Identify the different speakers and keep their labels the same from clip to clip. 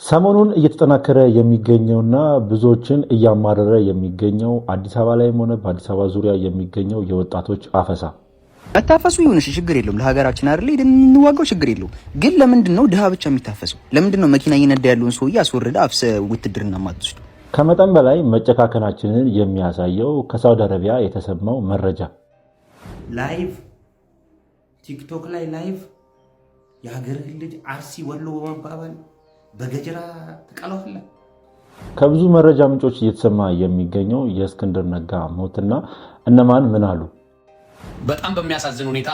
Speaker 1: ሰሞኑን እየተጠናከረ የሚገኘውና ብዙዎችን እያማረረ የሚገኘው አዲስ አበባ ላይም ሆነ በአዲስ አበባ ዙሪያ የሚገኘው የወጣቶች አፈሳ
Speaker 2: መታፈሱ ይሁንሽ ችግር የለውም። ለሀገራችን አይደል የምንዋጋው ችግር የለውም። ግን ለምንድን ነው ድሃ ብቻ የሚታፈሰው? ለምንድን ነው መኪና እየነዳ ያለውን ሰውዬ አስወርደ አፍሰ ውትድርና ማትወስዱ?
Speaker 1: ከመጠን በላይ መጨካከናችንን የሚያሳየው ከሳውዲ አረቢያ የተሰማው መረጃ
Speaker 3: ላይቭ ቲክቶክ ላይ ላይቭ የሀገርህ ልጅ አርሲ ወሎ በመባባል በገጀራ ተቀለዋል።
Speaker 1: ከብዙ መረጃ ምንጮች እየተሰማ የሚገኘው የእስክንድር ነጋ ሞትና እነማን ምን አሉ?
Speaker 4: በጣም በሚያሳዝን ሁኔታ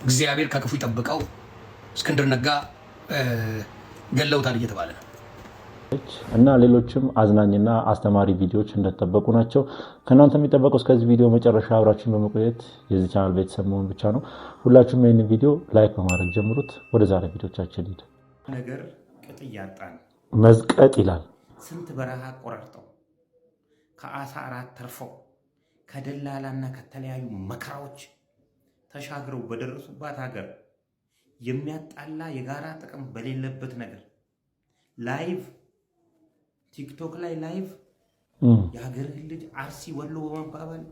Speaker 4: እግዚአብሔር ከክፉ ይጠብቀው እስክንድር ነጋ ገለውታል እየተባለ ነው
Speaker 1: እና ሌሎችም አዝናኝና አስተማሪ ቪዲዮዎች እንደተጠበቁ ናቸው። ከእናንተ የሚጠበቀው እስከዚህ ቪዲዮ መጨረሻ አብራችን በመቆየት የዚህ ቻናል ቤተሰብ መሆን ብቻ ነው። ሁላችሁም ይህንን ቪዲዮ ላይክ በማድረግ ጀምሩት። ወደ ዛሬ ቪዲዮቻችን ሂድ።
Speaker 3: ነገር ቅጥ እያጣን
Speaker 1: መዝቀጥ ይላል።
Speaker 3: ስንት በረሃ ቆራርጠው ከአሳ አራት ተርፈው ከደላላና ከተለያዩ መከራዎች ተሻግረው በደረሱባት ሀገር የሚያጣላ የጋራ ጥቅም በሌለበት ነገር ላይቭ ቲክቶክ ላይ ላይቭ የሀገርህ ልጅ አርሲ ወሎ በመባባል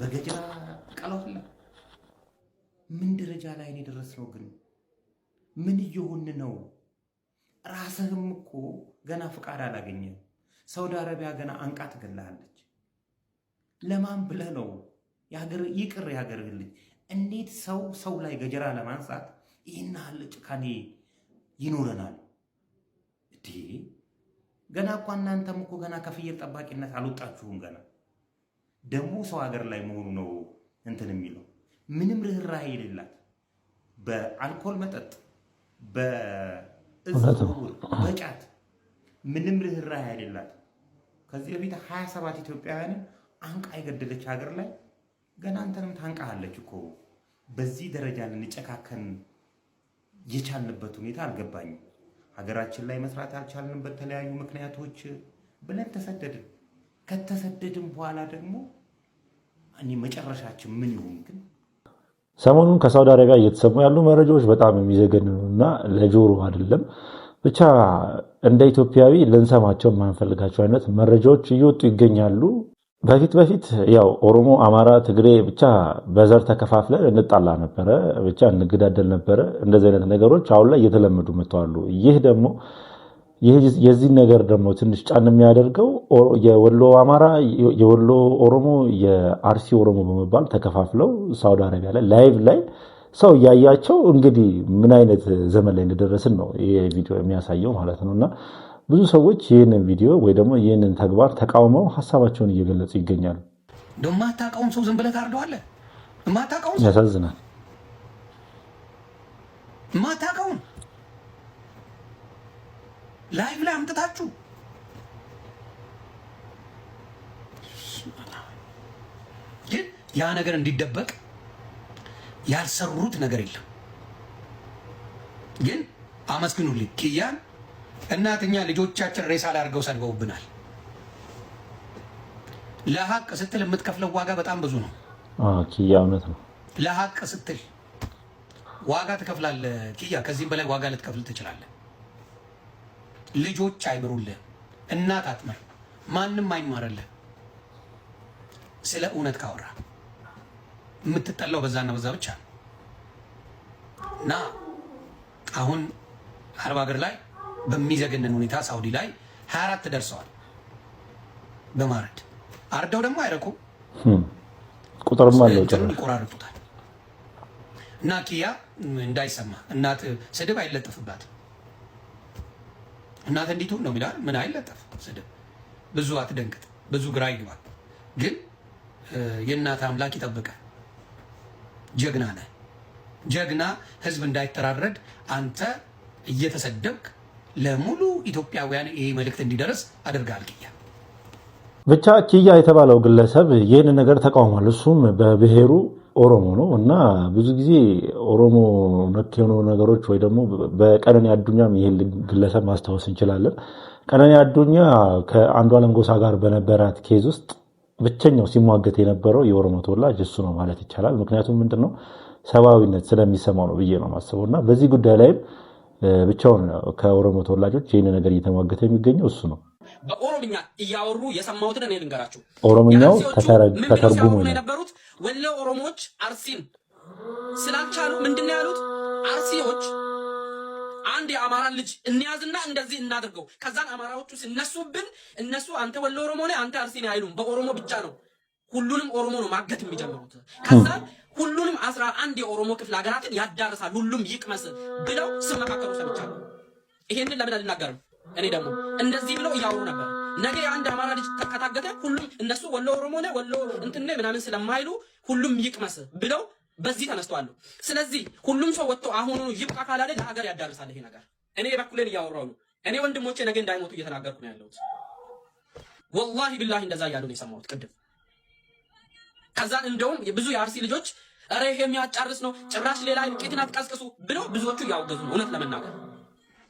Speaker 3: በገጀራ ተቀለዋል። ምን ደረጃ ላይ ነው የደረስነው? ግን ምን እየሆን ነው? ራስህም እኮ ገና ፍቃድ አላገኘም። ሳውዲ አረቢያ ገና አንቃ ትገላለች። ለማን ብለህ ነው? ይቅር የሀገርህ ልጅ እንዴት ሰው ላይ ገጀራ ለማንሳት ይህን ያህል ጭካኔ ይኖረናል? ገና እኮ እናንተም እኮ ገና ከፍየል ጠባቂነት አልወጣችሁም። ገና ደግሞ ሰው ሀገር ላይ መሆኑ ነው እንትን የሚለው ምንም ርህራሄ የሌላት በአልኮል መጠጥ በእዝውውር በጫት ምንም ርህራሄ የሌላት ከዚህ በፊት 27 ኢትዮጵያውያንን አንቃ የገደለች ሀገር ላይ ገና አንተንም ታንቃለች እኮ። በዚህ ደረጃ ልንጨካከን የቻልንበት ሁኔታ አልገባኝም። ሀገራችን ላይ መስራት አልቻልንም በተለያዩ ምክንያቶች ብለን ተሰደድን። ከተሰደድን በኋላ ደግሞ መጨረሻችን ምን ይሁን? ግን
Speaker 1: ሰሞኑን ከሳውዲ አረቢያ እየተሰሙ ያሉ መረጃዎች በጣም የሚዘገንኑና ለጆሮ አይደለም ብቻ እንደ ኢትዮጵያዊ ልንሰማቸው የማንፈልጋቸው አይነት መረጃዎች እየወጡ ይገኛሉ። በፊት ያው ኦሮሞ፣ አማራ፣ ትግሬ ብቻ በዘር ተከፋፍለን እንጣላ ነበረ፣ ብቻ እንገዳደል ነበረ። እንደዚህ አይነት ነገሮች አሁን ላይ እየተለመዱ መጥተዋል። ይህ ደግሞ የዚህ ነገር ደግሞ ትንሽ ጫን የሚያደርገው የወሎ አማራ፣ የወሎ ኦሮሞ፣ የአርሲ ኦሮሞ በመባል ተከፋፍለው ሳውዲ አረቢያ ላይ ላይቭ ላይ ሰው እያያቸው እንግዲህ ምን አይነት ዘመን ላይ እንደደረስን ነው ይሄ ቪዲዮ የሚያሳየው ማለት ነውና ብዙ ሰዎች ይህንን ቪዲዮ ወይ ደግሞ ይህንን ተግባር ተቃውመው ሀሳባቸውን እየገለጹ ይገኛሉ።
Speaker 4: እንደማታውቀውን ሰው ዝም ብለህ ታርደዋለህ። የማታውቀውን
Speaker 1: ያሳዝናል።
Speaker 4: የማታውቀውን ላይቭ ላይ አምጥታችሁ ግን ያ ነገር እንዲደበቅ ያልሰሩት ነገር የለም። ግን አመስግኑልኝ ኪያን እናትኛ ልጆቻችን ሬሳ ላይ አድርገው ሰድበውብናል። ለሀቅ ስትል የምትከፍለው ዋጋ በጣም ብዙ ነው።
Speaker 1: ኪያ እውነት ነው።
Speaker 4: ለሀቅ ስትል ዋጋ ትከፍላለህ ኪያ። ከዚህም በላይ ዋጋ ልትከፍል ትችላለህ። ልጆች አይምሩልህ፣ እናት አትመር፣ ማንም አይማርልህ። ስለ እውነት ካወራ የምትጠላው በዛና በዛ ብቻ ነው። እና አሁን አረብ ሀገር ላይ በሚዘገንን ሁኔታ ሳውዲ ላይ 24 ደርሰዋል በማረድ አርደው ደግሞ አይረኩም።
Speaker 1: ቁጥርም አለው
Speaker 4: ይቆራርጡታል። እና ኪያ እንዳይሰማ እናት ስድብ አይለጠፍባት። እናት እንዲቱ ነው የሚላል ምን አይለጠፍ ስድብ። ብዙ አትደንቅጥ፣ ብዙ ግራ ይግባል። ግን የእናት አምላክ ይጠብቀ። ጀግና ነህ። ጀግና ህዝብ እንዳይተራረድ አንተ እየተሰደብክ ለሙሉ ኢትዮጵያውያን ይሄ መልእክት እንዲደርስ አድርጋል። ኪያ
Speaker 1: ብቻ ኪያ የተባለው ግለሰብ ይህን ነገር ተቃውሟል። እሱም በብሔሩ ኦሮሞ ነው እና ብዙ ጊዜ ኦሮሞ ነክ የሆኑ ነገሮች ወይ ደግሞ በቀነኒ አዱኛም ይህን ግለሰብ ማስታወስ እንችላለን። ቀነኒ አዱኛ ከአንዱዓለም ጎሳ ጋር በነበራት ኬዝ ውስጥ ብቸኛው ሲሟገት የነበረው የኦሮሞ ተወላጅ እሱ ነው ማለት ይቻላል። ምክንያቱም ምንድነው ሰብአዊነት ስለሚሰማው ነው ብዬ ነው ማስበው እና በዚህ ጉዳይ ላይም ብቻውን ከኦሮሞ ተወላጆች ይህን ነገር እየተሟገተ የሚገኘው እሱ ነው።
Speaker 4: በኦሮምኛ እያወሩ የሰማሁትን እኔ ልንገራችሁ።
Speaker 1: ኦሮምኛው ተተርጉሞ ነው
Speaker 4: የነበሩት። ወሎ ኦሮሞዎች አርሲን ስላልቻሉ ምንድነው ያሉት? አርሲዎች አንድ የአማራን ልጅ እንያዝና እንደዚህ እናድርገው። ከዛን አማራዎቹ ሲነሱብን እነሱ አንተ ወሎ ኦሮሞ ነህ አንተ አርሲ ነህ አይሉም። በኦሮሞ ብቻ ነው ሁሉንም ኦሮሞ ነው ማገት የሚጀምሩት። ከዛን ሁሉንም 11 የኦሮሞ ክፍለ ሀገራትን ያዳርሳል ሁሉም ይቅመስ ብለው ሲመካከሩ ሰምቻለሁ። ይሄንን ለምን አልናገርም? እኔ ደግሞ እንደዚህ ብለው እያወሩ ነበር። ነገ የአንድ አማራ ልጅ ከታገተ ሁሉም እነሱ ወሎ ኦሮሞ ነህ ወሎ እንትን ነህ ምናምን ስለማይሉ ሁሉም ይቅመስ ብለው በዚህ ተነስተዋል። ስለዚህ ሁሉም ሰው ወጥቶ አሁኑኑ ይብቃ ካላለ ለሀገር ያዳርሳል ይሄ ነገር። እኔ በኩሌን እያወራሁ ነው። እኔ ወንድሞቼ ነገ እንዳይሞቱ እየተናገርኩ ነው ያለሁት። ወላሂ ቢላሂ እንደዛ እያሉ ነው የሰማሁት ቅድም። ከዛን እንደውም ብዙ የአርሲ ልጆች ኧረ ይሄ የሚያጫርስ ነው ጭራሽ ሌላ ቄትን አትቀስቅሱ ብለው ብዙዎቹ እያወገዙ ነው። እውነት ለመናገር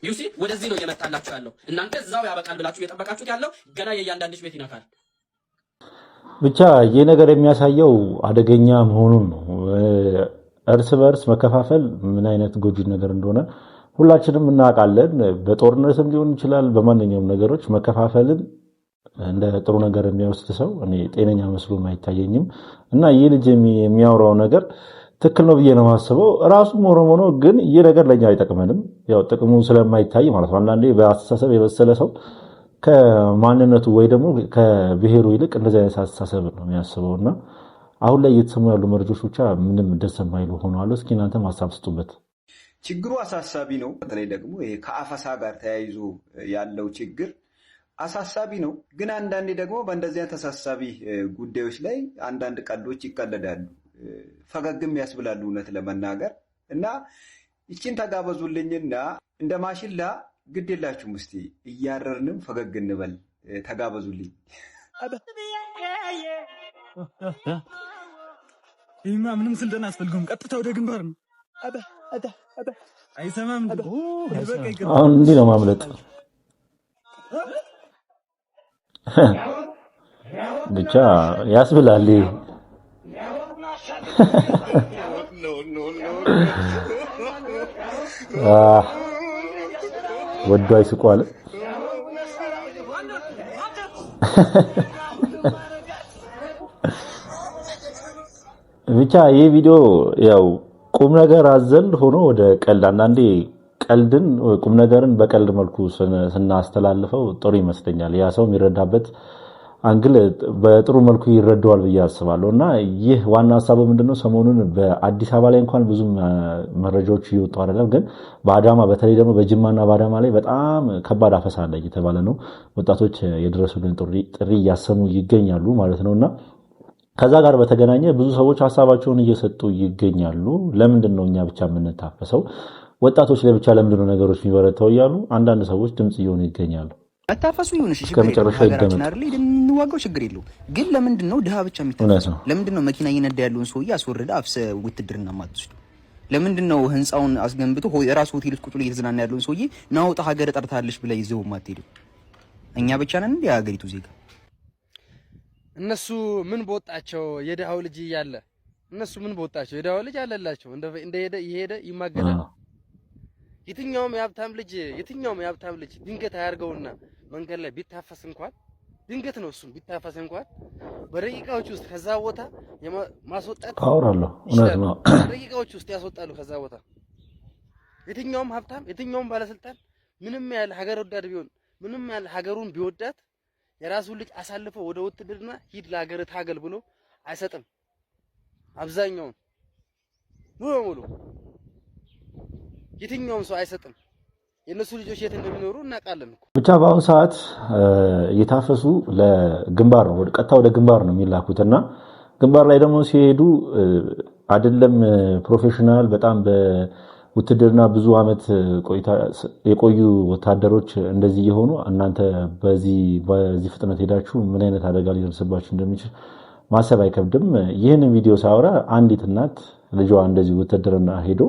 Speaker 4: ዩሲ ወደዚህ ነው እየመጣላችሁ ያለው። እናንተ እዛው ያበቃል ብላችሁ እየጠበቃችሁት ያለው ገና የእያንዳንድሽ ቤት ይነካል።
Speaker 1: ብቻ ይህ ነገር የሚያሳየው አደገኛ መሆኑን ነው። እርስ በርስ መከፋፈል ምን አይነት ጎጂ ነገር እንደሆነ ሁላችንም እናውቃለን። በጦርነትም ሊሆን ይችላል፣ በማንኛውም ነገሮች መከፋፈልን እንደ ጥሩ ነገር የሚወስድ ሰው እኔ ጤነኛ መስሎ አይታየኝም። እና ይህ ልጅ የሚያወራው ነገር ትክክል ነው ብዬ ነው የማስበው። ራሱም ኦሮሞ ነው፣ ግን ይህ ነገር ለኛ አይጠቅመንም። ያው ጥቅሙ ስለማይታይ ማለት ነው። አንዳንዴ በአስተሳሰብ የበሰለ ሰው ከማንነቱ ወይ ደግሞ ከብሔሩ ይልቅ እንደዚህ አይነት አስተሳሰብ ነው የሚያስበው። እና አሁን ላይ እየተሰሙ ያሉ መረጃዎች ብቻ ምንም ደስ የማይሉ ሆነዋል። እስኪ እናንተም ሀሳብ ስጡበት።
Speaker 5: ችግሩ አሳሳቢ ነው። በተለይ ደግሞ ይሄ ከአፈሳ ጋር ተያይዞ ያለው ችግር አሳሳቢ ነው። ግን አንዳንዴ ደግሞ በእንደዚህ አይነት አሳሳቢ ጉዳዮች ላይ አንዳንድ ቀልዶች ይቀለዳሉ፣ ፈገግም ያስብላሉ እውነት ለመናገር እና ይችን ተጋበዙልኝና እንደ ማሽላ ግድ የላችሁም እስቲ እያረርንም ፈገግ እንበል። ተጋበዙልኝ።
Speaker 6: ይህማ ምንም ስልጠና አስፈልገውም፣ ቀጥታ ወደ ግንባር ነው። አይሰማም።
Speaker 1: አሁን እንዲህ ነው ማምለጥ ብቻ ያስብላል። ወዶ አይስቁ አለ። ብቻ ይህ ቪዲዮ ያው ቁም ነገር አዘል ሆኖ ወደ ቀልድ፣ አንዳንዴ ቀልድን ቁም ነገርን በቀልድ መልኩ ስናስተላልፈው ጥሩ ይመስለኛል። ያ ሰው የሚረዳበት አንግል በጥሩ መልኩ ይረዳዋል ብዬ አስባለሁ። እና ይህ ዋና ሀሳቡ ምንድነው? ሰሞኑን በአዲስ አበባ ላይ እንኳን ብዙ መረጃዎች እየወጡ አይደለም፣ ግን በአዳማ በተለይ ደግሞ በጅማና በአዳማ ላይ በጣም ከባድ አፈሳ አለ እየተባለ ነው። ወጣቶች የድረሱልን ጥሪ እያሰሙ ይገኛሉ ማለት ነውና ከዛ ጋር በተገናኘ ብዙ ሰዎች ሀሳባቸውን እየሰጡ ይገኛሉ። ለምንድን ነው እኛ ብቻ የምንታፈሰው? ወጣቶች ላይ ብቻ ለምንድን ነው ነገሮች የሚበረታው? እያሉ አንዳንድ ሰዎች ድምጽ እየሆኑ ይገኛሉ።
Speaker 2: አታፈሱ ይሁንሽ ከመጨረሻ ይደመጥ አይደል? እንዋጋው ችግር የለው። ግን ለምንድን ነው ድሃ ብቻ የሚታፈሰው? ለምንድን ነው መኪና እየነዳ ያለውን ሰውዬ አስወርደ አፍሰ ውትድርና ማትወስዱ? ለምንድን ነው ህንጻውን አስገንብቶ የራሱ ሆቴል ቁጭ ብሎ እየተዝናና ያለውን ሰውዬ ናውጣ ሀገር ጠርታለሽ ብለ ይዘው ማትሄዱ? እኛ ብቻ ነን እንደ ሀገሪቱ ዜጋ።
Speaker 7: እነሱ ምን በወጣቸው የድሃው ልጅ እያለ እነሱ ምን በወጣቸው የድሃው ልጅ አለላቸው እንደሄደ ይሄደ ይማገዳል። የትኛውም የሀብታም ልጅ ድንገት አያርገውና መንገድ ላይ ቢታፈስ እንኳን ድንገት ነው እሱም ቢታፈስ እንኳን በደቂቃዎች ውስጥ ከዛ ቦታ ማስወጣት አወራለሁ። እውነት ነው። በደቂቃዎች ውስጥ ያስወጣሉ ከዛ ቦታ። የትኛውም ሀብታም የትኛውም ባለስልጣን ምንም ያህል ሀገር ወዳድ ቢሆን ምንም ያህል ሀገሩን ቢወዳት የራሱን ልጅ አሳልፎ ወደ ውትድርና ሂድ ለሀገር ታገል ብሎ አይሰጥም። አብዛኛውን ሙሉ የትኛውም ሰው አይሰጥም። የነሱ ልጆች የት እንደሚኖሩ እናውቃለን እኮ። ብቻ
Speaker 1: በአሁኑ ሰዓት እየታፈሱ ለግንባር ነው ቀጥታ ወደ ግንባር ነው የሚላኩትና ግንባር ላይ ደግሞ ሲሄዱ አይደለም ፕሮፌሽናል በጣም በውትድርና ብዙ አመት የቆዩ ወታደሮች እንደዚህ የሆኑ እናንተ በዚህ ፍጥነት ሄዳችሁ ምን አይነት አደጋ ሊደርስባችሁ እንደሚችል ማሰብ አይከብድም። ይህን ቪዲዮ ሳወራ አንዲት እናት ልጇ እንደዚህ ውትድርና ሄዶ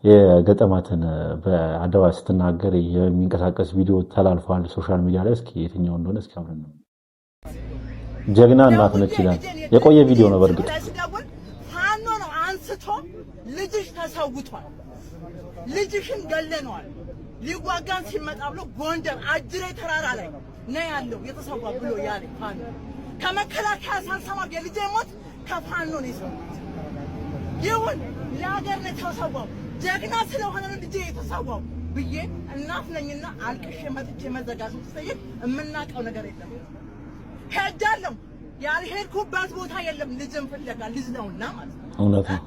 Speaker 1: የገጠማትን በአደባባይ ስትናገር የሚንቀሳቀስ ቪዲዮ ተላልፏል ሶሻል ሚዲያ ላይ። እስኪ የትኛው እንደሆነ እስኪ አብረን ነው። ጀግና እናት ነች ይላል። የቆየ ቪዲዮ ነው በእርግጥ።
Speaker 8: ፋኖ ነው አንስቶ ልጅሽ ተሰውቷል፣ ልጅሽን ገለነዋል ሊዋጋን ሲመጣ ብሎ ጎንደር አጅሬ ተራራ ላይ ነው ያለው የተሰዋ ብሎ ያለ ፋኖ ከመከላከያ ሳልሰማ የልጄ ሞት ከፋኖ ነው የሰማሁት። ይሁን ለሀገር ነው የተሰዋው ጀግና ስለሆነ ነው ልጄ የተሰዋው ብዬ እናት ነኝና አልቅሼ መጥቼ መዘጋጀት ስጠይቅ የምናውቀው ነገር የለም። ሄጃለሁ ያልሄድኩበት ቦታ የለም። ልጅም ፍለጋ ልጅ ነውና ማለት ነው።
Speaker 1: እውነት ነው።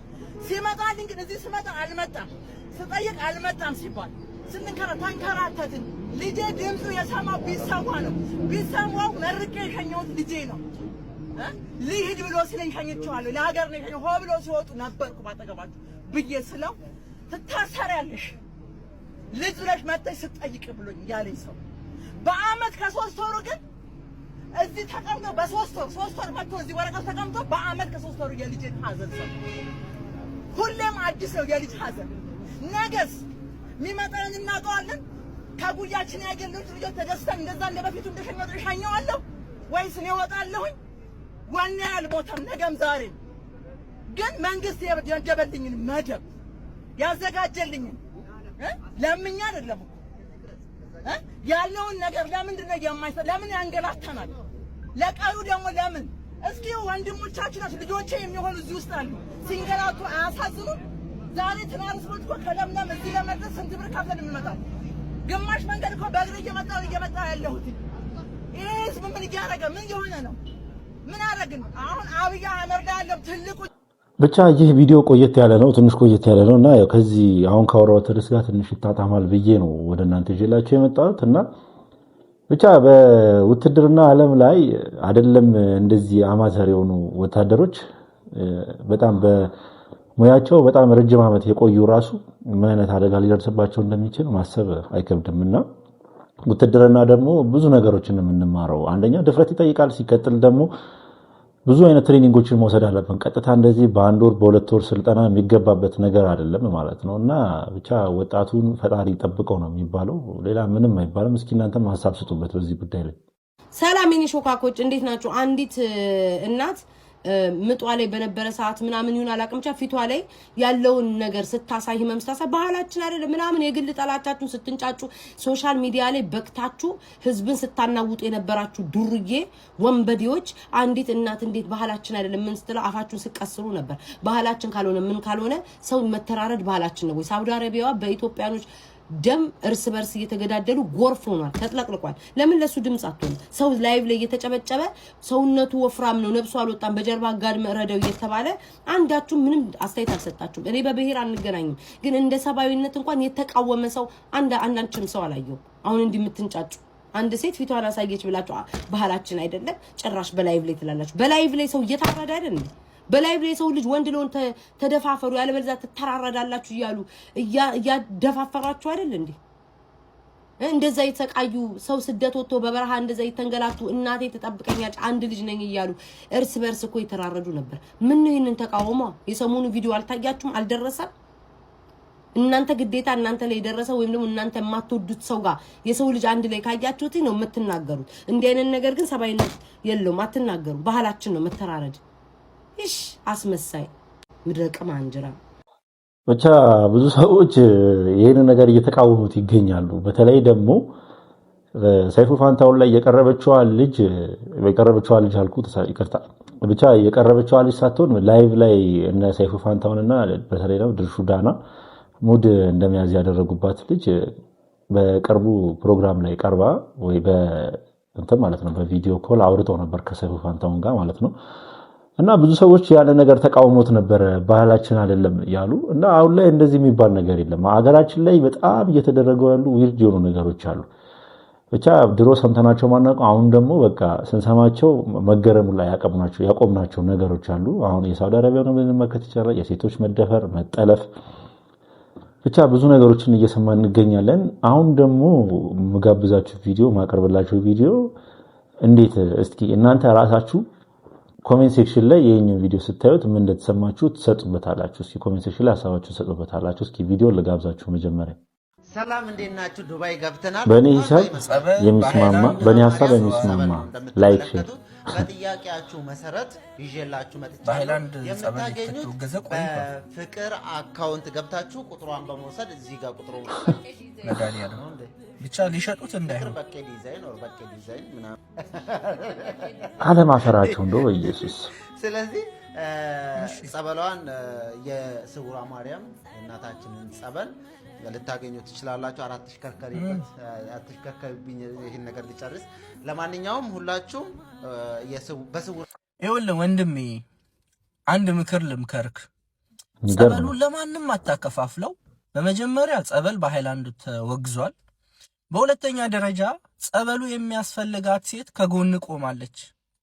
Speaker 8: ሲመጣልኝ ግን እዚህ ስመጣ አልመጣም ስጠይቅ አልመጣም ሲባል ተንከራተትን። ልጄ ድምፁ የሰማው ቢሰዋ ነው። ቢሰዋው መርቄ የሸኘሁት ልጄ ነው። ልሂድ ብሎ ሲለኝ ሸኝቼዋለሁ። ለሀገር ነው የሸኘው። ሆ ብሎ ሲወጡ ነበርኩ ባጠገባችሁ ብዬ ስለው ትታሰሪያለሽ ልጅ ብለሽ መጥተሽ ስትጠይቅ ብሎኝ ያለኝ ሰው በአመት ከ3 ወሩ ግን እዚህ ተቀምጦ በ3 ወር መጥቶ እዚህ ወረቀት ተቀምጦ በአመት ከ3 ወሩ የልጅ ሐዘን ሰው ሁሌም አዲስ ነው የልጅ ሐዘን። ነገስ የሚመጣውን እናውቀዋለን። ከጉያችን ያገኙት ልጆች ተደስተን እንደዛ እንደበፊቱ እንደሸኘዋለሁ ወይስ እኔ እወጣለሁኝ? ወኔ አልሞተም። ነገም ዛሬ ግን መንግስት የደበልኝን መደብ ያዘጋጀልኝን ለምኛ አይደለም ያለውን ነገር ለምንድን ነው የማይሰጥ? ለምን ያንገላታናል? ለቀሩ ደግሞ ለምን? እስኪ ወንድሞቻችን ልጆቼ የሚሆኑ እዚህ ውስጥ አሉ ሲንገላቱ አያሳዝኑም? ዛሬ ትራንስፖርት እኮ ከለምለም እዚህ ለመድረስ ስንት ብር ከፍለን እንመጣለን? ግማሽ መንገድ እኮ በእግሬ እየመጣ ያለሁት። ይሄ ህዝብ ምን እያደረገ ምን የሆነ ነው? ምን አደረግን? አሁን አብይ አህመድ ያለው ትልቁ
Speaker 1: ብቻ ይህ ቪዲዮ ቆየት ያለ ነው፣ ትንሽ ቆየት ያለ ነው እና ያው ከዚህ አሁን ካወራሁት ርዕስ ጋር ትንሽ ይጣጣማል ብዬ ነው ወደ እናንተ ይዤላችሁ የመጣሁት እና ብቻ በውትድርና ዓለም ላይ አይደለም እንደዚህ አማተር የሆኑ ወታደሮች በጣም በሙያቸው በጣም ረጅም ዓመት የቆዩ ራሱ ምን አይነት አደጋ ሊደርስባቸው እንደሚችል ማሰብ አይከብድምና ውትድርና ደግሞ ብዙ ነገሮችን የምንማረው አንደኛ ድፍረት ይጠይቃል። ሲቀጥል ደግሞ ብዙ አይነት ትሬኒንጎችን መውሰድ አለብን። ቀጥታ እንደዚህ በአንድ ወር በሁለት ወር ስልጠና የሚገባበት ነገር አይደለም ማለት ነውና ብቻ ወጣቱን ፈጣሪ ጠብቀው ነው የሚባለው። ሌላ ምንም አይባልም። እስኪ እናንተም ሐሳብ ስጡበት በዚህ ጉዳይ ላይ።
Speaker 9: ሰላም የኔ ሾካኮች እንዴት ናችሁ? አንዲት እናት ምጧ ላይ በነበረ ሰዓት ምናምን ይሁን አላቅም ብቻ ፊቷ ላይ ያለውን ነገር ስታሳይ ህመም ስታሳይ ባህላችን አይደለም ምናምን የግል ጠላቻችሁን ስትንጫጩ ሶሻል ሚዲያ ላይ በክታችሁ ህዝብን ስታናውጡ የነበራችሁ ዱርዬ ወንበዴዎች አንዲት እናት እንዴት ባህላችን አይደለም ምን ስትለው አፋችሁን ስቀስሩ ነበር። ባህላችን ካልሆነ ምን ካልሆነ ሰው መተራረድ ባህላችን ነው ወይ? ሳውዲ አረቢያዋ በኢትዮጵያኖች ደም እርስ በርስ እየተገዳደሉ ጎርፍ ሆኗል፣ ተጥለቅልቋል። ለምን ለሱ ድምጽ አትሆኑ? ሰው ላይቭ ላይ እየተጨበጨበ ሰውነቱ ወፍራም ነው ነብሱ አልወጣም በጀርባ ጋር መረደው እየተባለ አንዳችሁ ምንም አስተያየት አልሰጣችሁም። እኔ በብሔር አንገናኝም፣ ግን እንደ ሰባዊነት እንኳን የተቃወመ ሰው አንዳችም ሰው አላየው። አሁን እንዲምትንጫጩ አንድ ሴት ፊቷን አሳየች ብላችሁ ባህላችን አይደለም ጭራሽ በላይቭ ላይ ትላላችሁ። በላይቭ ላይ ሰው እየታረደ አይደል? በላይቭ ላይ ሰው ልጅ ወንድ ለወንድ ተደፋፈሩ ያለበለዚያ ተተራረዳላችሁ እያሉ እያደፋፈራችሁ አይደል እንዴ? እንደዛ የተሰቃዩ ሰው ስደት ወጥቶ በበረሃ እንደዛ የተንገላቱ እናቴ ተጠብቀኛች አንድ ልጅ ነኝ እያሉ እርስ በርስ እኮ የተራረዱ ነበር። ምን ነው ይሄንን ተቃውሞ? የሰሞኑ ቪዲዮ አልታያችሁም? አልደረሰም? እናንተ ግዴታ እናንተ ላይ ደረሰ ወይም ደግሞ እናንተ የማትወዱት ሰው ጋር የሰው ልጅ አንድ ላይ ካያችሁት ነው የምትናገሩት። እንዲህ አይነት ነገር ግን ሰባይነት የለውም፣ አትናገሩ። ባህላችን ነው መተራረድ። እሺ አስመሳይ ምድረቀም አንጀራ።
Speaker 1: ብቻ ብዙ ሰዎች ይሄን ነገር እየተቃወሙት ይገኛሉ። በተለይ ደግሞ ሰይፉ ፋንታውን ላይ የቀረበችዋ ልጅ አልኩት ይቅርታ፣ ብቻ የቀረበችዋ ልጅ ሳትሆን ላይቭ ላይ እነ ሰይፉ ፋንታውንና በተለይ ነው ድርሹ ዳና ሙድ እንደሚያዝ ያደረጉባት ልጅ በቅርቡ ፕሮግራም ላይ ቀርባ ወይ በእንትን ማለት ነው በቪዲዮ ኮል አውርተው ነበር ከሰይፉ ፋንታውን ጋር ማለት ነው። እና ብዙ ሰዎች ያለ ነገር ተቃውሞት ነበር ባህላችን አይደለም ያሉ እና አሁን ላይ እንደዚህ የሚባል ነገር የለም። አገራችን ላይ በጣም እየተደረገው ያሉ ዊርድ የሆኑ ነገሮች አሉ። ብቻ ድሮ ሰምተናቸው ማናውቀው አሁን ደግሞ በቃ ስንሰማቸው መገረሙ ላይ ያቆምናቸው ነገሮች አሉ። አሁን የሳውዲ አረቢያ ነው መመልከት ይቻላል። የሴቶች መደፈር፣ መጠለፍ፣ ብቻ ብዙ ነገሮችን እየሰማን እንገኛለን። አሁን ደግሞ መጋብዛችሁ ቪዲዮ ማቀርብላችሁ ቪዲዮ እንዴት እስኪ እናንተ ራሳችሁ ኮሜንት ሴክሽን ላይ ይሄንን ቪዲዮ ስታዩት ምን እንደተሰማችሁ ትሰጡበታላችሁ። እስኪ ኮሜንት ሴክሽን ላይ ሐሳባችሁ ትሰጡበታላችሁ። እስኪ ቪዲዮ ልጋብዛችሁ። መጀመሪያ
Speaker 10: ሰላም እንዴት ናችሁ? ዱባይ ገብተናል።
Speaker 1: በእኔ ሐሳብ የሚስማማ ላይክ ሼር
Speaker 10: በጥያቄያችሁ መሰረት ይዤላችሁ መጥቻለሁ። የምታገኙት በፍቅር አካውንት ገብታችሁ ቁጥሯን በመውሰድ እዚህ ጋር ቁጥሩ
Speaker 11: ብቻ ሊሸጡት እንዳይሆን
Speaker 10: በቄ ዲዛይን ወር በቄ ዲዛይን ምናምን
Speaker 1: አለማፈራቸው እንደው በኢየሱስ።
Speaker 10: ስለዚህ ጸበሏን የስውሯ ማርያም እናታችንን ጸበል ልታገኙ ትችላላችሁ። አራት ተሽከርካሪብኝ ይሄን ነገር ሊጨርስ። ለማንኛውም ሁላችሁም በስውር
Speaker 11: ይኸውልህ ወንድሜ አንድ ምክር ልምከርክ። ጸበሉን ለማንም አታከፋፍለው። በመጀመሪያ ጸበል በሃይላንድ ተወግዟል። በሁለተኛ ደረጃ ጸበሉ የሚያስፈልጋት ሴት ከጎን ቆማለች።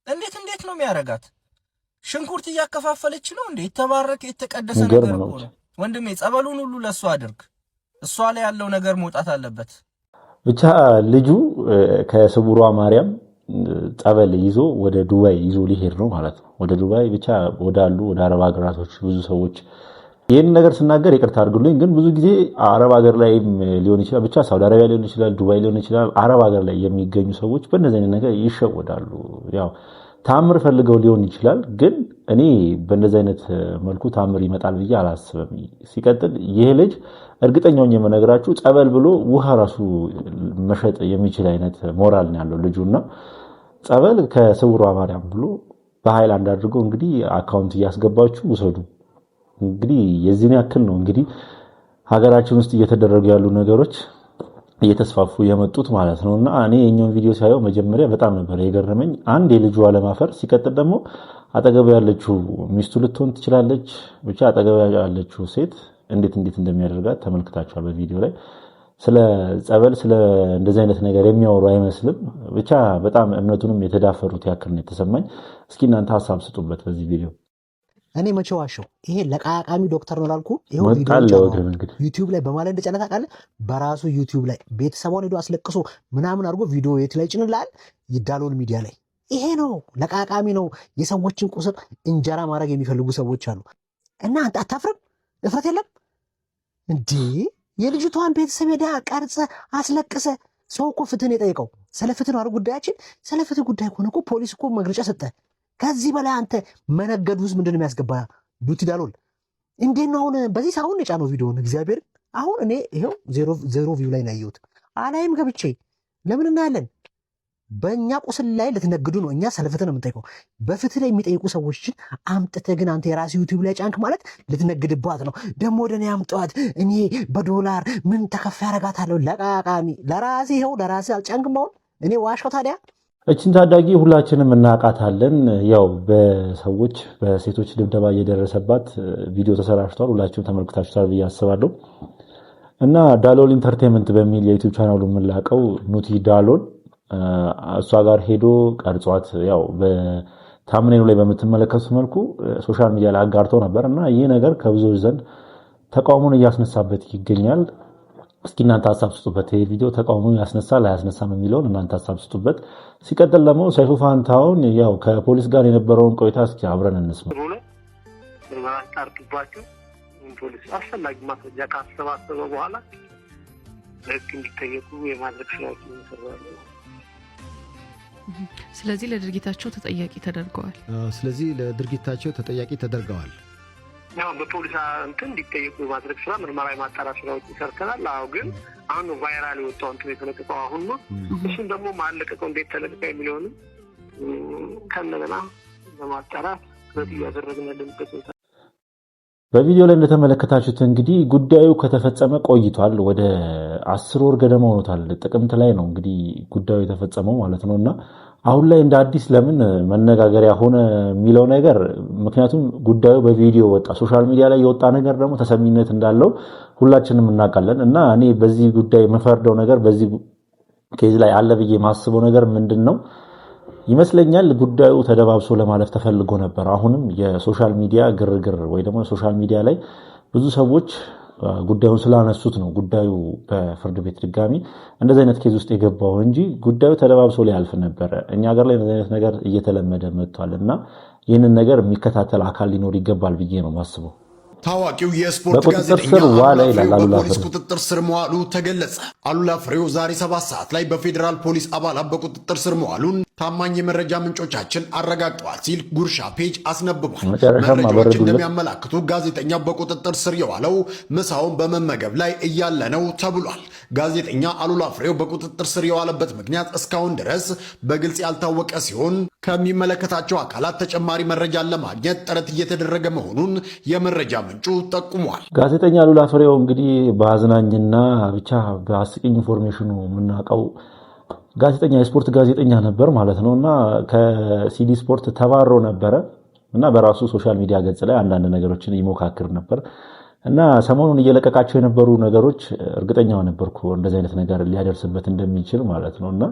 Speaker 11: እንዴት ነው የሚያረጋት? ሽንኩርት እያከፋፈለች ነው እንዴ? የተባረከ የተቀደሰ ነገር እኮ ነው ወንድሜ። ጸበሉን ሁሉ ለሷ አድርግ። እሷ ላይ ያለው ነገር መውጣት አለበት።
Speaker 1: ብቻ ልጁ ከስውሯ ማርያም ጸበል ይዞ ወደ ዱባይ ይዞ ሊሄድ ነው ማለት ነው። ወደ ዱባይ ብቻ ወደ አረብ ሀገራቶች ብዙ ሰዎች ይህን ነገር ስናገር ይቅርታ አድርጉልኝ፣ ግን ብዙ ጊዜ አረብ ሀገር ላይ ሊሆን ይችላል፣ ብቻ ሳውዲ አረቢያ ሊሆን ይችላል፣ ዱባይ ሊሆን ይችላል፣ አረብ ሀገር ላይ የሚገኙ ሰዎች በእንደዚህ አይነት ነገር ይሸወዳሉ። ያው ታምር ፈልገው ሊሆን ይችላል፣ ግን እኔ በእንደዚህ አይነት መልኩ ታምር ይመጣል ብዬ አላስብም። ሲቀጥል ይሄ ልጅ እርግጠኛውን የምነግራችሁ ጸበል ብሎ ውሃ ራሱ መሸጥ የሚችል አይነት ሞራል ነው ያለው ልጁና ጸበል ከስውሯ ማርያም ብሎ በሃይላንድ አድርጎ እንግዲህ አካውንት እያስገባችሁ ውሰዱ። እንግዲህ የዚህን ያክል ነው እንግዲህ ሀገራችን ውስጥ እየተደረጉ ያሉ ነገሮች እየተስፋፉ የመጡት ማለት ነውና እኔ የኛውን ቪዲዮ ሳየው መጀመሪያ በጣም ነበር የገረመኝ። አንድ የልጁ አለማፈር፣ ሲቀጥል ደግሞ አጠገቡ ያለችው ሚስቱ ልትሆን ትችላለች። ብቻ አጠገቡ ያለችው ሴት እንዴት እንደሚያደርጋት ተመልክታችኋል በቪዲዮ ላይ። ስለ ጸበል ስለ እንደዚህ አይነት ነገር የሚያወሩ አይመስልም። ብቻ በጣም እምነቱንም የተዳፈሩት ያክል ነው የተሰማኝ። እስኪ እናንተ ሐሳብ ስጡበት በዚህ ቪዲዮ።
Speaker 12: እኔ መቼ ዋሸው? ይሄ ለቃቃሚ ዶክተር ነው ላልኩ ይሄው ዩቲዩብ ላይ በማለት እንደጨነታ ቃለ በራሱ ዩቲዩብ ላይ ቤተሰቧን ሄዶ አስለቅሶ ምናምን አድርጎ ቪዲዮ የት ላይ ጭንላል? ይዳሎል ሚዲያ ላይ። ይሄ ነው ለቃቃሚ ነው። የሰዎችን ቁስል እንጀራ ማድረግ የሚፈልጉ ሰዎች አሉ። እና አንተ አታፍርም? እፍረት የለም እንዴ? የልጅቷን ቤተሰብ ሄዳ ቀርጸ አስለቅሰ። ሰው እኮ ፍትህን የጠየቀው ስለ ፍትህ ነው አይደል? ጉዳያችን ስለ ፍትህ ጉዳይ ከሆነ እኮ ፖሊስ እኮ መግለጫ ሰጠ። ከዚህ በላይ አንተ መነገድ ውስጥ ምንድን ነው የሚያስገባ? ዱቲ ዳሎል እንዴት ነው አሁን በዚህ ሳሁን የጫነው ቪዲዮን? እግዚአብሔር አሁን እኔ ይሄው ዜሮ ቪው ላይ ነው ያየሁት። አላይም ገብቼ ለምን እናያለን? በእኛ ቁስል ላይ ልትነግዱ ነው። እኛ ስለ ፍትህ ነው የምንጠይቀው። በፍትህ ላይ የሚጠይቁ ሰዎችን አምጥተህ ግን አንተ የራስህ ዩቲዩብ ላይ ጫንክ ማለት ልትነግድባት ነው። ደግሞ ወደ እኔ አምጠዋት እኔ በዶላር ምን ተከፋ ያረጋታለሁ? ለቃቃሚ ለራስህ ይኸው ለራስህ አልጫንክም። አሁን እኔ ዋሻው ታዲያ
Speaker 1: እችን ታዳጊ ሁላችንም እናውቃታለን። ያው በሴቶች ድብደባ እየደረሰባት ቪዲዮ ተሰራጭቷል። ሁላችሁም ተመልክታችኋል ብዬ አስባለሁ። እና ዳሎል ኢንተርቴይንመንት በሚል የዩቲዩብ ቻናሉ የምንላቀው ኑቲ ዳሎል እሷ ጋር ሄዶ ቀርጿት ያው በታምኔሉ ላይ በምትመለከቱት መልኩ ሶሻል ሚዲያ ላይ አጋርቶ ነበር እና ይህ ነገር ከብዙዎች ዘንድ ተቃውሞን እያስነሳበት ይገኛል። እስኪ እናንተ ሀሳብ ስጡበት። ይሄ ቪዲዮ ተቃውሞ ያስነሳል አያስነሳም የሚለውን እናንተ ሀሳብ ስጡበት። ሲቀጥል ደግሞ ሰይፉ ፋንታሁን ያው ከፖሊስ ጋር የነበረውን ቆይታ እስኪ አብረን እንስማ።
Speaker 13: ፖሊስ አስፈላጊ ማስረጃ ካሰባሰበ በኋላ ለህግ እንዲጠየቁ የማድረግ ስራዎችን ይሰራሉ።
Speaker 14: ስለዚህ ለድርጊታቸው ተጠያቂ ተደርገዋል።
Speaker 13: ያው በፖሊስ እንዲጠየቁ የማድረግ ስራ ምርመራ የማጣራት ስራዎች ይሰርተናል። አዎ ግን አሁን ቫይራል የወጣው የተለቀቀው አሁን ነው። እሱን ደግሞ ማለቀቀው እንዴት ተለቀቀ የሚለውንም ከነገና ለማጣራት እያደረግን ያለንበት ሁኔታ።
Speaker 1: በቪዲዮ ላይ እንደተመለከታችሁት እንግዲህ ጉዳዩ ከተፈጸመ ቆይቷል። ወደ 10 ወር ገደማ ሆኖታል። ጥቅምት ላይ ነው እንግዲህ ጉዳዩ የተፈጸመው ማለት ነውና አሁን ላይ እንደ አዲስ ለምን መነጋገሪያ ሆነ የሚለው ነገር ምክንያቱም ጉዳዩ በቪዲዮ ወጣ። ሶሻል ሚዲያ ላይ የወጣ ነገር ደግሞ ተሰሚነት እንዳለው ሁላችንም እናውቃለን። እና እኔ በዚህ ጉዳይ የምፈርደው ነገር በዚህ ኬዝ ላይ አለ ብዬ የማስበው ነገር ምንድን ነው ይመስለኛል ጉዳዩ ተደባብሶ ለማለፍ ተፈልጎ ነበር። አሁንም የሶሻል ሚዲያ ግርግር ወይ ደግሞ ሶሻል ሚዲያ ላይ ብዙ ሰዎች ጉዳዩን ስላነሱት ነው ጉዳዩ በፍርድ ቤት ድጋሚ እንደዚህ አይነት ኬዝ ውስጥ የገባው እንጂ ጉዳዩ ተደባብሶ ሊያልፍ ነበር። እኛ ሀገር ላይ እንደዚህ አይነት ነገር እየተለመደ መጥቷልና ይህንን ነገር የሚከታተል አካል ሊኖር ይገባል ብዬ ነው ማስበው።
Speaker 15: ታዋቂው የስፖርት ጋዜጠኛ አሉላ ፍሬው በፖሊስ ቁጥጥር ስር መዋሉ ተገለጸ። አሉላ ፍሬው ዛሬ 7 ሰዓት ላይ በፌዴራል ፖሊስ አባላት በቁጥጥር ስር መዋሉን ታማኝ የመረጃ ምንጮቻችን አረጋግጠዋል ሲል ጉርሻ ፔጅ አስነብቧል። መረጃዎች እንደሚያመላክቱ ጋዜጠኛው በቁጥጥር ስር የዋለው ምሳውን በመመገብ ላይ እያለ ነው ተብሏል። ጋዜጠኛ አሉላ ፍሬው በቁጥጥር ስር የዋለበት ምክንያት እስካሁን ድረስ በግልጽ ያልታወቀ ሲሆን ከሚመለከታቸው አካላት ተጨማሪ መረጃን ለማግኘት ጥረት እየተደረገ መሆኑን የመረጃ ምንጩ ጠቁሟል።
Speaker 1: ጋዜጠኛ አሉላ ፍሬው እንግዲህ በአዝናኝና ብቻ በአስቂኝ ኢንፎርሜሽኑ የምናውቀው ጋዜጠኛ የስፖርት ጋዜጠኛ ነበር ማለት ነው እና ከሲዲ ስፖርት ተባሮ ነበረ እና በራሱ ሶሻል ሚዲያ ገጽ ላይ አንዳንድ ነገሮችን ይሞካክር ነበር እና ሰሞኑን እየለቀቃቸው የነበሩ ነገሮች እርግጠኛው ነበርኩ እንደዚህ አይነት ነገር ሊያደርስበት እንደሚችል ማለት ነው እና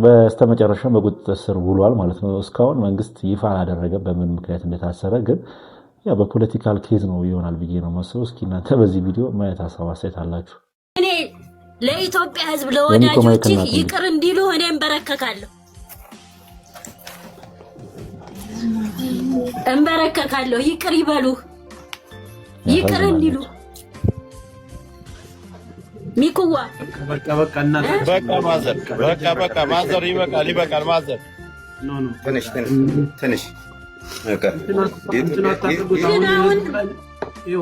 Speaker 1: በስተመጨረሻ በቁጥጥር ስር ውሏል ማለት ነው። እስካሁን መንግስት ይፋ አላደረገም በምን ምክንያት እንደታሰረ፣ ግን ያ በፖለቲካል ኬዝ ነው ይሆናል ብዬ ነው መስለው። እስኪ እናንተ በዚህ ቪዲዮ ማየት ሀሳብ አስተያየት አላችሁ?
Speaker 16: እኔ ለኢትዮጵያ ሕዝብ ለወዳጆች ይቅር እንዲሉ እኔ እንበረከካለሁ። ይቅር ይበሉ፣ ይቅር እንዲሉ ሚኩዋ
Speaker 17: በቃ ማዘር ይበቃል ማዘር ትንሽ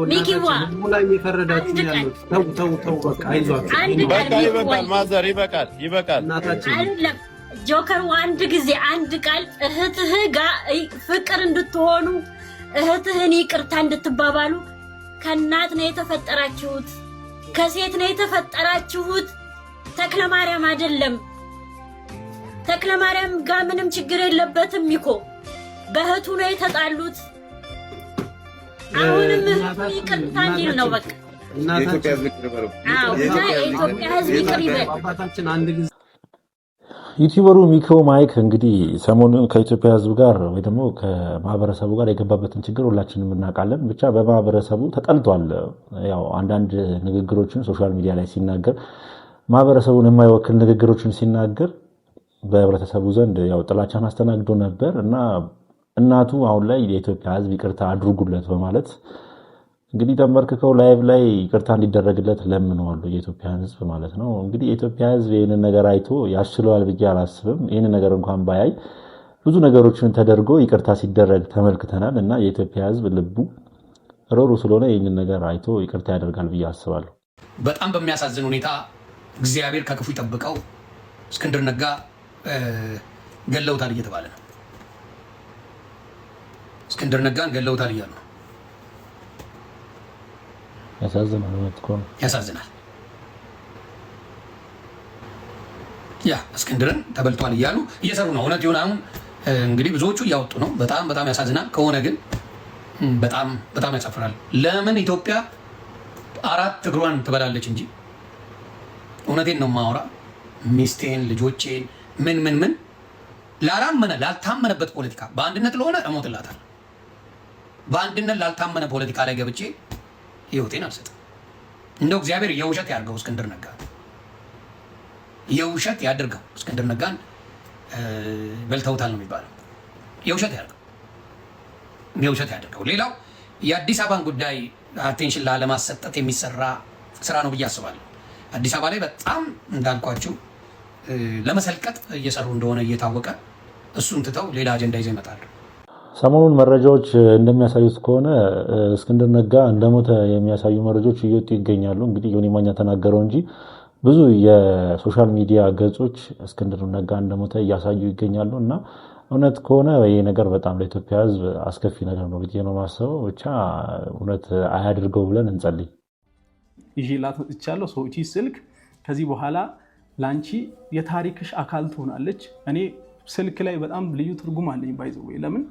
Speaker 16: ሚኪዋ
Speaker 17: ይበቃል።
Speaker 16: አይደለም ጆከር አንድ ቃል እህትህ ጋር ፍቅር እንድትሆኑ እህትህን ይቅርታ እንድትባባሉ። ከእናት ነው የተፈጠራችሁት፣ ከሴት ነው የተፈጠራችሁት። ተክለ ማርያም አይደለም። ተክለ ማርያም ጋር ምንም ችግር የለበትም እኮ በእህቱ ነው የተጣሉት። አሁንም ይቅርታ እንዲል ነው በቃ። የኢትዮጵያ ሕዝብ ይቅር ይበል።
Speaker 1: ዩቲዩበሩ ሚኮ ማይክ እንግዲህ ሰሞኑን ከኢትዮጵያ ሕዝብ ጋር ወይ ደግሞ ከማህበረሰቡ ጋር የገባበትን ችግር ሁላችንም እናውቃለን። ብቻ በማህበረሰቡ ተጠልቷል። ያው አንዳንድ ንግግሮችን ሶሻል ሚዲያ ላይ ሲናገር ማህበረሰቡን የማይወክል ንግግሮችን ሲናገር በህብረተሰቡ ዘንድ ያው ጥላቻን አስተናግዶ ነበር እና እናቱ አሁን ላይ የኢትዮጵያ ሕዝብ ይቅርታ አድርጉለት በማለት እንግዲህ ተንበርክከው ላይቭ ላይ ይቅርታ እንዲደረግለት ለምነዋል የኢትዮጵያን ሕዝብ ማለት ነው። እንግዲህ የኢትዮጵያ ሕዝብ ይህንን ነገር አይቶ ያስችለዋል ብዬ አላስብም። ይህንን ነገር እንኳን ባያይ ብዙ ነገሮችን ተደርጎ ይቅርታ ሲደረግ ተመልክተናል እና የኢትዮጵያ ሕዝብ ልቡ ሮሩ ስለሆነ ይህንን ነገር አይቶ ይቅርታ ያደርጋል ብዬ አስባለሁ።
Speaker 4: በጣም በሚያሳዝን ሁኔታ እግዚአብሔር ከክፉ ይጠብቀው እስክንድር ነጋ ገለውታል እየተባለ ነው። እስክንድር ነጋን ገለውታል እያሉ ነው። ያሳዝናል። ያ እስክንድርን ተበልቷል እያሉ እየሰሩ ነው። እውነት ይሁን አሁን እንግዲህ ብዙዎቹ እያወጡ ነው። በጣም ያሳዝናል። ከሆነ ግን በጣም ያሳፍራል። ለምን ኢትዮጵያ 4 እግሯን ትበላለች እንጂ እውነቴን ነው ማወራ ሚስቴን ልጆቼን ምን ላልታመነበት ፖለቲካ በአንድነት ለሆነ እሞትላታል። በአንድነት ላልታመነ ፖለቲካ ላይ ገብቼ ህይወቴን አልሰጥም። እንደው እግዚአብሔር የውሸት ያድርገው እስክንድር ነጋ የውሸት ያድርገው። እስክንድር ነጋን በልተውታል ነው የሚባለው። የውሸት ያድርገው። ሌላው የአዲስ አበባን ጉዳይ አቴንሽን ላለማሰጠት የሚሰራ ስራ ነው ብዬ አስባለሁ። አዲስ አበባ ላይ በጣም እንዳልኳችሁ ለመሰልቀጥ እየሰሩ እንደሆነ እየታወቀ እሱን ትተው ሌላ አጀንዳ ይዘው ይመጣሉ።
Speaker 1: ሰሞኑን መረጃዎች እንደሚያሳዩት ከሆነ እስክንድር ነጋ እንደሞተ የሚያሳዩ መረጃዎች እየወጡ ይገኛሉ። እንግዲህ ዮኒ ማኛ ተናገረው እንጂ ብዙ የሶሻል ሚዲያ ገጾች እስክንድር ነጋ እንደሞተ እያሳዩ ይገኛሉ እና እውነት ከሆነ ይሄ ነገር በጣም ለኢትዮጵያ ሕዝብ አስከፊ ነገር ነው ብዬ ነው የማስበው። ብቻ እውነት አያድርገው ብለን እንጸልይ።
Speaker 18: ይዤላት መጥቻለሁ። ሰዎች ስልክ ከዚህ በኋላ ላንቺ የታሪክሽ አካል ትሆናለች። እኔ ስልክ ላይ በጣም ልዩ ትርጉም አለኝ። ባይዘው ለምን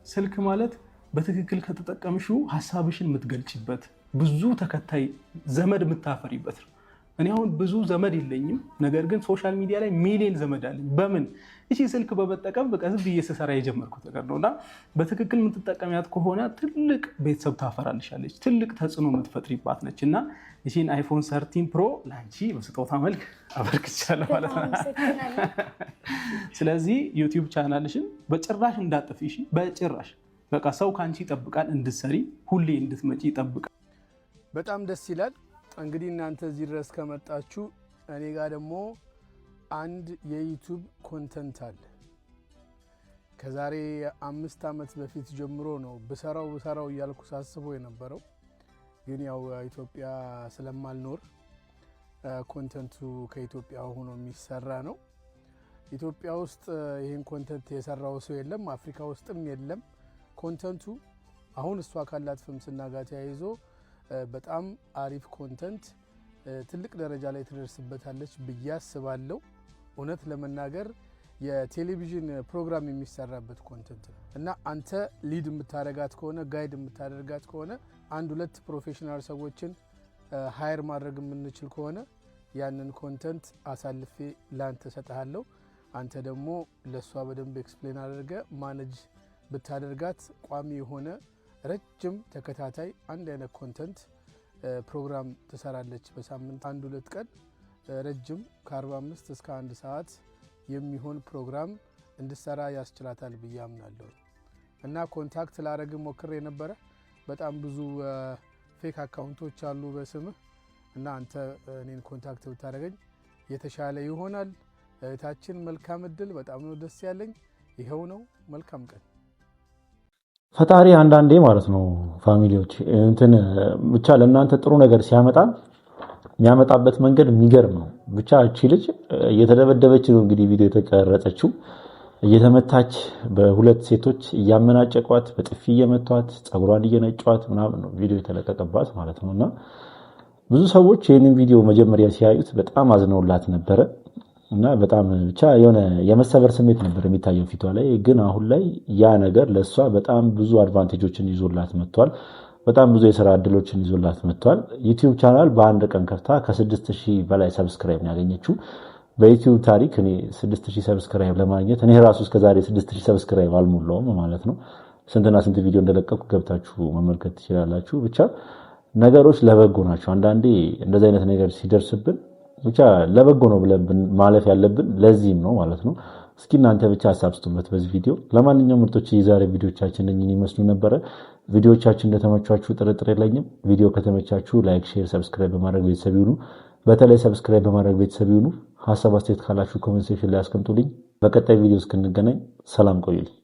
Speaker 18: ስልክ ማለት በትክክል ከተጠቀምሽው ሐሳብሽን የምትገልጭበት ብዙ ተከታይ ዘመድ የምታፈሪበት ነው። እኔ አሁን ብዙ ዘመድ የለኝም፣ ነገር ግን ሶሻል ሚዲያ ላይ ሚሊዮን ዘመድ አለኝ። በምን እሺ ስልክ በመጠቀም በቃ ዝም ብዬ ስሰራ የጀመርኩት ነገር ነውና በትክክል የምትጠቀሚያት ከሆነ ትልቅ ቤተሰብ ታፈራልሻለች፣ ትልቅ ተጽዕኖ የምትፈጥሪባት ነች እና ይህን አይፎን 13 ፕሮ ላንቺ በስጦታ መልክ አበርክቻለሁ ማለት ነው። ስለዚህ ዩቲዩብ ቻናልሽን በጭራሽ እንዳጥፊ፣ በጭራሽ በቃ ሰው ካንቺ ይጠብቃል እንድትሰሪ ሁሌ እንድትመጪ ይጠብቃል።
Speaker 19: በጣም ደስ ይላል። እንግዲህ እናንተ እዚህ ድረስ ከመጣችሁ እኔ ጋር ደግሞ አንድ የዩቲዩብ ኮንተንት አለ። ከዛሬ 5 ዓመት በፊት ጀምሮ ነው በሰራው እያልኩ ሳስበው የነበረው። ግን ያው ኢትዮጵያ ስለማልኖር ኮንተንቱ ከኢትዮጵያ ሆኖ የሚሰራ ነው። ኢትዮጵያ ውስጥ ይሄን ኮንተንት የሰራው ሰው የለም፣ አፍሪካ ውስጥም የለም። ኮንተንቱ አሁን እሷ ካላት ፍምስና ጋር ተያይዞ በጣም አሪፍ ኮንተንት ትልቅ ደረጃ ላይ ትደርስበታለች ብዬ አስባለሁ። እውነት ለመናገር የቴሌቪዥን ፕሮግራም የሚሰራበት ኮንተንት ነው እና አንተ ሊድ የምታደርጋት ከሆነ ጋይድ የምታደርጋት ከሆነ 1-2 ፕሮፌሽናል ሰዎችን ሃየር ማድረግ የምንችል ከሆነ ያንን ኮንተንት አሳልፌ ላንተ ሰጣለሁ። አንተ ደግሞ ለሷ በደንብ ኤክስፕሌን አድርገ ማኔጅ ብታደርጋት ቋሚ የሆነ ረጅም ተከታታይ አንድ አይነት ኮንተንት ፕሮግራም ትሰራለች። በሳምንት 1-2 ቀን ረጅም ከ45 እስከ 1 ሰዓት የሚሆን ፕሮግራም እንድሰራ ያስችላታል ብዬ አምናለሁ። እና ኮንታክት ላረግ ሞክሬ ነበረ። በጣም ብዙ ፌክ አካውንቶች አሉ በስምህ እና አንተ እኔን ኮንታክት ብታደርገኝ የተሻለ ይሆናል። እህታችን መልካም እድል። በጣም ነው ደስ ያለኝ። ይሄው ነው። መልካም ቀን።
Speaker 1: ፈጣሪ አንዳንዴ ማለት ነው ፋሚሊዎች እንትን ብቻ ለእናንተ ጥሩ ነገር ሲያመጣ የሚያመጣበት መንገድ የሚገርም ነው። ብቻ እቺ ልጅ እየተደበደበች ነው እንግዲህ ቪዲዮ የተቀረጸችው። እየተመታች በሁለት ሴቶች እያመናጨቋት በጥፊ እየመቷት ጸጉሯን እየነጯት ምናምን ነው ቪዲዮ የተለቀቀባት ማለት ነውና ብዙ ሰዎች ይህንን ቪዲዮ መጀመሪያ ሲያዩት በጣም አዝነውላት ነበረ እና በጣም ብቻ የሆነ የመሰበር ስሜት ነበር የሚታየው ፊቷ ላይ። ግን አሁን ላይ ያ ነገር ለሷ በጣም ብዙ አድቫንቴጆችን ይዞላት መጥቷል። በጣም ብዙ የሥራ እድሎችን ይዞላት መጥቷል። ዩቲዩብ ቻናል በአንድ ቀን ከፍታ ከ6000 በላይ ሰብስክራይብ ያገኘችው። በዩቲዩብ ታሪክ እኔ 6000 ሰብስክራይብ ለማግኘት እኔ ራሱ እስከዛሬ 6000 ሰብስክራይብ አልሞላውም ማለት ነው። ስንትና ስንት ቪዲዮ እንደለቀቅኩ ገብታችሁ መመልከት ትችላላችሁ። ብቻ ነገሮች ለበጎ ናቸው። አንዳንዴ እንደዚህ አይነት ነገር ሲደርስብን ብቻ ለበጎ ነው ብለን ማለፍ ያለብን ለዚህም ነው ማለት ነው። እስኪ እናንተ ብቻ ሐሳብ ስጡበት በዚህ ቪዲዮ። ለማንኛውም ምርጦች የዛሬ ቪዲዮቻችን እነኚህን ይመስሉ ነበር። ቪዲዮቻችን እንደተመቻችሁ ጥርጥር የለኝም። ቪዲዮ ከተመቻችሁ ላይክ፣ ሼር፣ ሰብስክራይብ በማድረግ ቤተሰብ ይሁኑ። በተለይ ሰብስክራይብ በማድረግ ቤተሰብ ይሁኑ። ሐሳብ አስተያየት ካላችሁ ኮሜንት ሴክሽን ላይ አስቀምጡልኝ። በቀጣይ ቪዲዮ እስክንገናኝ ሰላም ቆዩልኝ።